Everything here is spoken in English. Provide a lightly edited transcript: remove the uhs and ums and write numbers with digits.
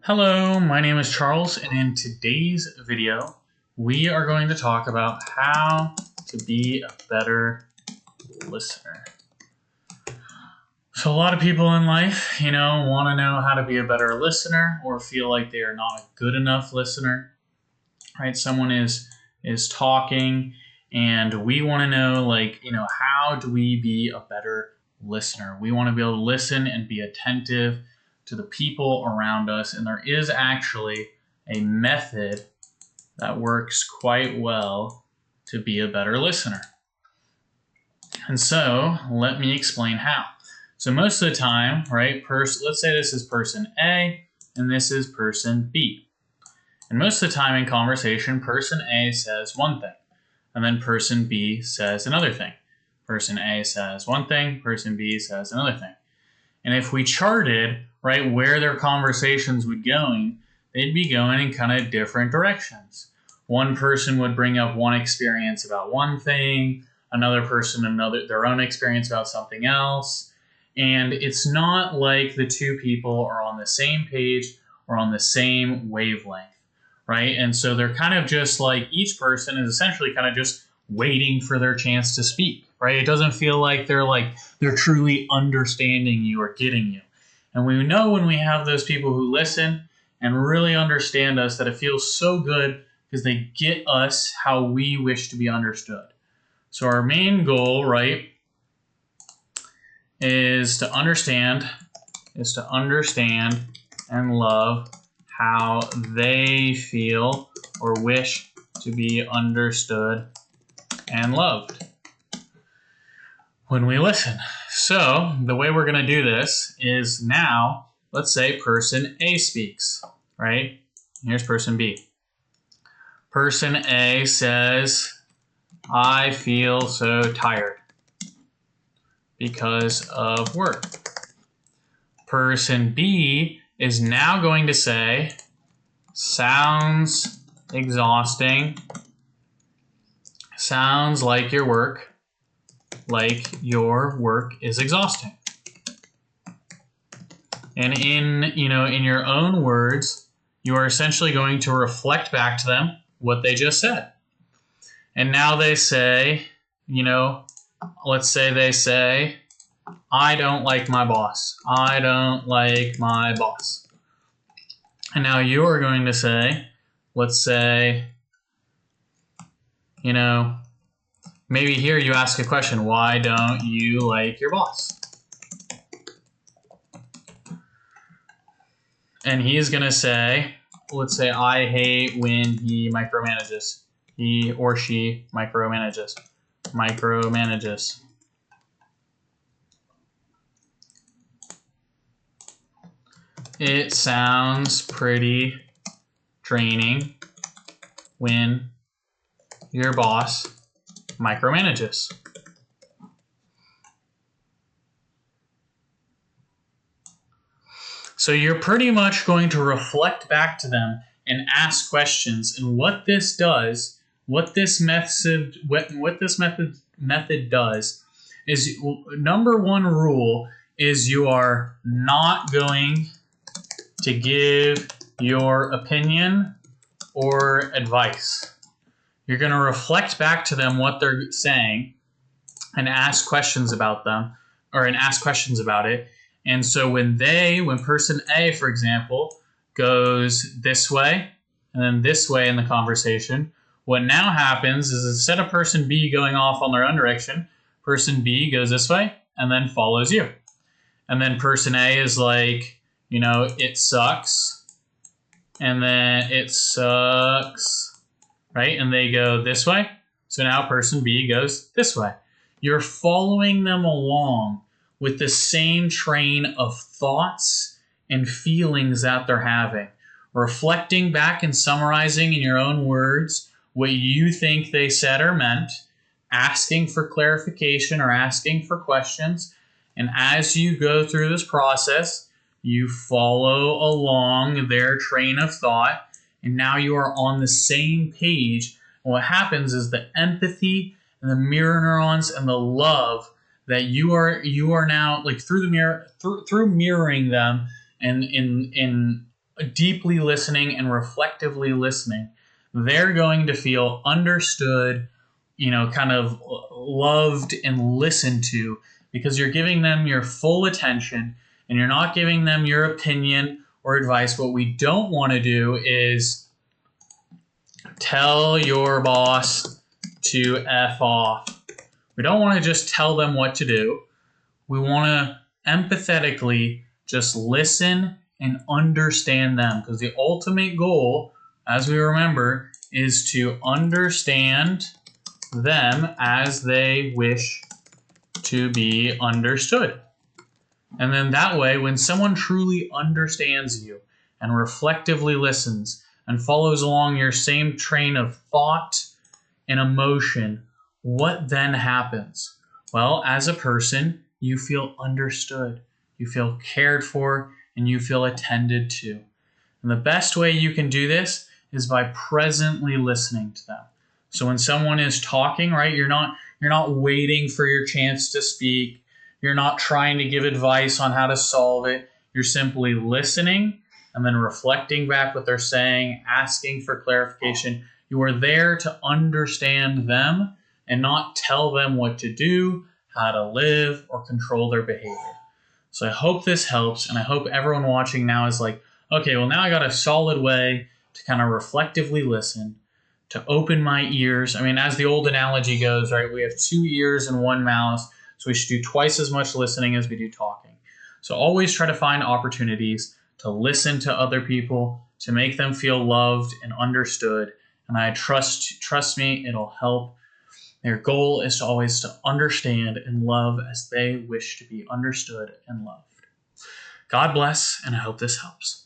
Hello, my name is Charles, and in today's video, we are going to talk about how to be a better listener. So a lot of people in life, want to know how to be a better listener or feel like they are not a good enough listener, right? Someone is talking and we want to know, how do we be a better listener? We want to be able to listen and be attentive to the people around us, and there is actually a method that works quite well to be a better listener. And so let me explain how. So most of the time, right, let's say this is person A and this is person B. And most of the time in conversation, person A says one thing, and then person B says another thing. Person A says one thing, person B says another thing. And if we charted, right, where their conversations would going, they'd be going in kind of different directions. One person would bring up one experience about one thing, another person their own experience about something else. And it's not like the two people are on the same page or on the same wavelength, right? And so they're kind of just like each person is essentially kind of just waiting for their chance to speak, right? It doesn't feel like they're truly understanding you or getting you. And we know when we have those people who listen and really understand us that it feels so good because they get us how we wish to be understood. So our main goal, right, is to understand and love how they feel or wish to be understood and loved when we listen. So the way we're going to do this is now, let's say person A speaks, right? Here's person B. Person A says, I feel so tired because of work. Person B is now going to say, sounds exhausting. Sounds like your work is exhausting. And in your own words, you are essentially going to reflect back to them what they just said. And now they say, let's say they say, I don't like my boss. I don't like my boss. And now you are going to say, let's say, maybe here you ask a question, why don't you like your boss? And he's going to say, let's say, I hate when he micromanages. He or she micromanages. It sounds pretty draining when your boss micromanages. So you're pretty much going to reflect back to them and ask questions. And what this method does is, number one rule is you are not going to give your opinion or advice. You're going to reflect back to them what they're saying and ask questions about them, ask questions about it. And so when person A, for example, goes this way and then this way in the conversation, what now happens is instead of person B going off on their own direction, person B goes this way and then follows you. And then person A is like, it sucks. And then it sucks. Right? And they go this way. So now person B goes this way. You're following them along with the same train of thoughts and feelings that they're having. Reflecting back and summarizing in your own words what you think they said or meant, asking for clarification or asking for questions. And as you go through this process, you follow along their train of thought. And now you are on the same page. And what happens is the empathy and the mirror neurons and the love that you are now, like through mirroring them and in deeply listening and reflectively listening, they're going to feel understood, kind of loved and listened to, because you're giving them your full attention and you're not giving them your opinion or advice. What we don't want to do is tell your boss to F off. We don't want to just tell them what to do. We want to empathetically just listen and understand them, because the ultimate goal, as we remember, is to understand them as they wish to be understood. And then that way, when someone truly understands you and reflectively listens and follows along your same train of thought and emotion, what then happens? Well, as a person, you feel understood, you feel cared for, and you feel attended to. And the best way you can do this is by presently listening to them. So when someone is talking, right, you're not waiting for your chance to speak. You're not trying to give advice on how to solve it. You're simply listening and then reflecting back what they're saying, asking for clarification. You are there to understand them and not tell them what to do, how to live, or control their behavior. So I hope this helps, and I hope everyone watching now is like, okay, well, now I got a solid way to kind of reflectively listen, to open my ears. I mean, as the old analogy goes, right, we have 2 ears and 1 mouth, so we should do twice as much listening as we do talking. So always try to find opportunities to listen to other people, to make them feel loved and understood. And I trust me, it'll help. Their goal is to always to understand and love as they wish to be understood and loved. God bless, and I hope this helps.